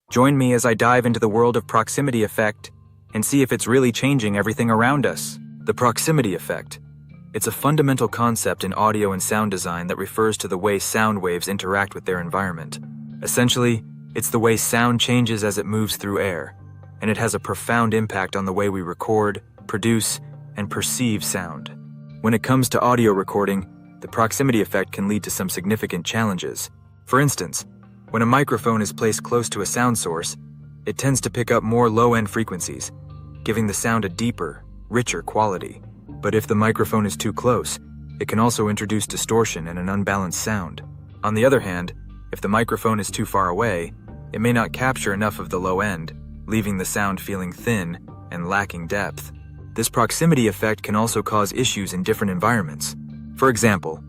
Join me as I dive into the world of proximity effect and see if it's really changing everything around us. The proximity effect. It's a fundamental concept in audio and sound design that refers to the way sound waves interact with their environment. Essentially, it's the way sound changes as it moves through air, and it has a profound impact on the way we record, produce, and perceive sound. When it comes to audio recording, the proximity effect can lead to some significant challenges. For instance, when a microphone is placed close to a sound source, it tends to pick up more low-end frequencies, giving the sound a deeper, richer quality. But if the microphone is too close, it can also introduce distortion and an unbalanced sound. On the other hand, if the microphone is too far away, it may not capture enough of the low end, leaving the sound feeling thin and lacking depth. This proximity effect can also cause issues in different environments. For example,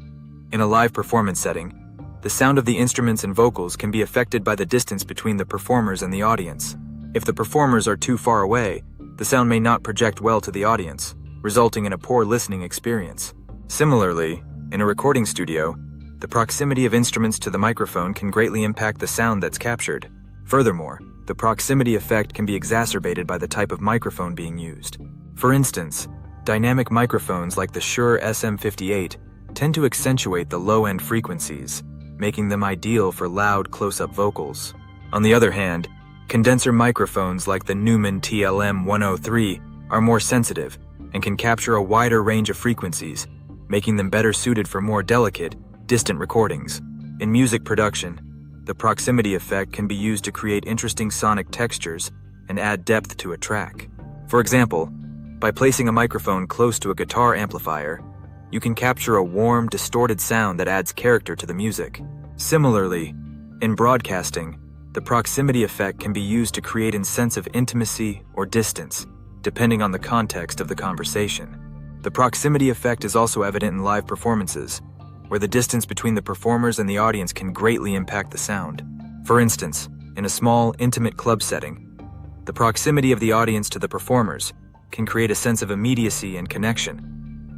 in a live performance setting, the sound of the instruments and vocals can be affected by the distance between the performers and the audience. If the performers are too far away, the sound may not project well to the audience, resulting in a poor listening experience. Similarly, in a recording studio, the proximity of instruments to the microphone can greatly impact the sound that's captured. Furthermore, the proximity effect can be exacerbated by the type of microphone being used. For instance, dynamic microphones like the Shure SM58 tend to accentuate the low-end frequencies, making them ideal for loud close-up vocals. On the other hand, condenser microphones like the Neumann TLM-103 are more sensitive and can capture a wider range of frequencies, making them better suited for more delicate, distant recordings. In music production, the proximity effect can be used to create interesting sonic textures and add depth to a track. For example, by placing a microphone close to a guitar amplifier, you can capture a warm, distorted sound that adds character to the music. Similarly, in broadcasting, the proximity effect can be used to create a sense of intimacy or distance, depending on the context of the conversation. The proximity effect is also evident in live performances, where the distance between the performers and the audience can greatly impact the sound. For instance, in a small, intimate club setting, the proximity of the audience to the performers can create a sense of immediacy and connection,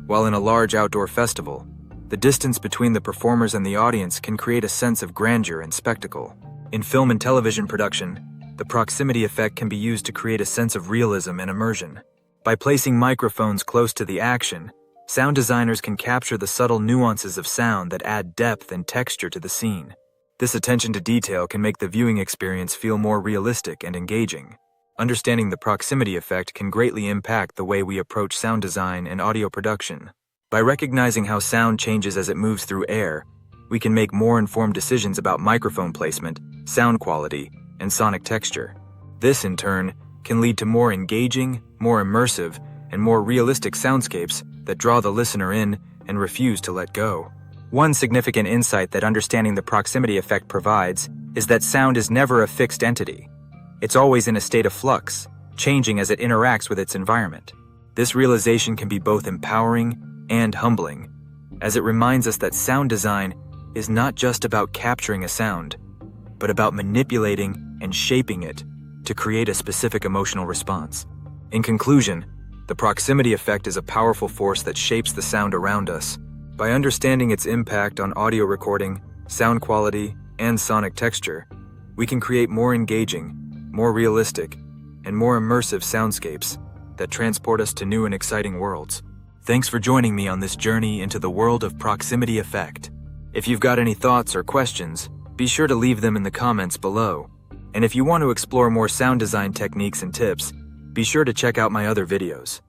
while in a large outdoor festival, the distance between the performers and the audience can create a sense of grandeur and spectacle. In film and television production, the proximity effect can be used to create a sense of realism and immersion. By placing microphones close to the action, sound designers can capture the subtle nuances of sound that add depth and texture to the scene. This attention to detail can make the viewing experience feel more realistic and engaging. Understanding the proximity effect can greatly impact the way we approach sound design and audio production. By recognizing how sound changes as it moves through air, we can make more informed decisions about microphone placement, sound quality, and sonic texture. This, in turn, can lead to more engaging, more immersive, and more realistic soundscapes that draw the listener in and refuse to let go. One significant insight that understanding the proximity effect provides is that sound is never a fixed entity. It's always in a state of flux, changing as it interacts with its environment. This realization can be both empowering and humbling, as it reminds us that sound design is not just about capturing a sound, but about manipulating and shaping it to create a specific emotional response. In conclusion, the proximity effect is a powerful force that shapes the sound around us. By understanding its impact on audio recording, sound quality, and sonic texture, we can create more engaging, more realistic, and more immersive soundscapes that transport us to new and exciting worlds. Thanks for joining me on this journey into the world of proximity effect. If you've got any thoughts or questions, be sure to leave them in the comments below. And if you want to explore more sound design techniques and tips, be sure to check out my other videos.